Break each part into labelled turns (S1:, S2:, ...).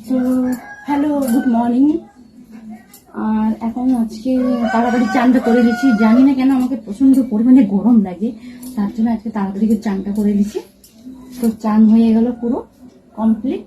S1: তো hello, good morning. আর এখন আজকে তাড়াতাড়ি চানটা করে দিচ্ছি। জানি না কেন আমাকে প্রচন্ড পরিমাণে গরম লাগে, তার জন্য আজকে তাড়াতাড়ি চানটা করে দিচ্ছি। তো চান হয়ে গেল পুরো কমপ্লিট।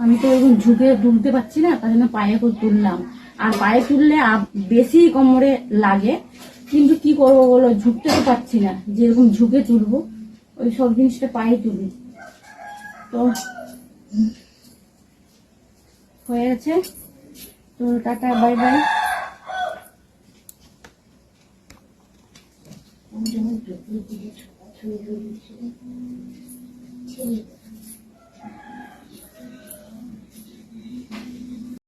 S1: আমি তো এখন ঝুঁকে তুলতে পারছি না, তার জন্য পায়ে করে তুললাম। আর পায়ে তুললে বেশি কোমরে লাগে, কিন্তু কি করবো বলো, ঝুঁকতে তো পারছি না। যেরকম ঝুঁকে তুলবো ওই সব জিনিসটা পায়ে তুলি। তো হয়ে গেছে। তো টাটা, বাই বাই। আমি যখন